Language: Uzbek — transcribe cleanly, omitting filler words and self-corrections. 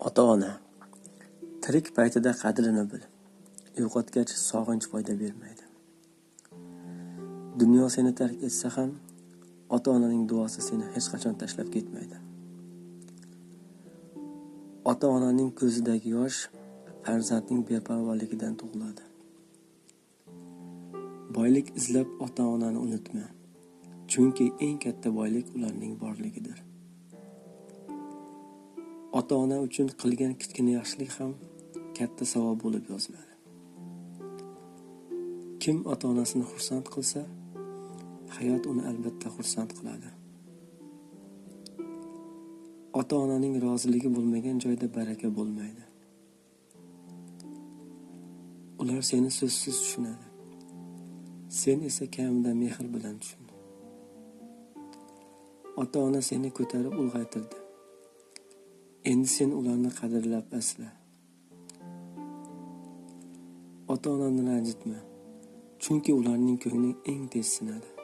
Ota-ona tirik paytida qadrini bil. Yo'qotgach sog'inch foyda bermaydi. Dunyo seni tark etsa ham ota-onaning duosi seni hech qachon tashlab ketmaydi. Ota-onaning ko'zidagi yosh farzandning beparvoligidan tug'iladi. Boylik izlab ota-onani unutma. Chunki eng katta boylik ularning borligidir. Ota-ona uchun qilgan kichkina yaxshilik ham katta savob bo'lib yoziladi. Kim ota-onasini xursand qilsa, hayot uni albatta xursand qiladi. Ota-onaning roziligi bo'lmagan joyda baraka bo'lmaydi. Ular seni so'zsiz tushunadi. Sen esa kamida mehr bilan tushun. Ota-ona seni ko'tarib ulg'aytirdi. Endi sen ularni qadrlab asla. Ota-onani ranjitma, chunki ularning ko'ngli eng tez sinadi.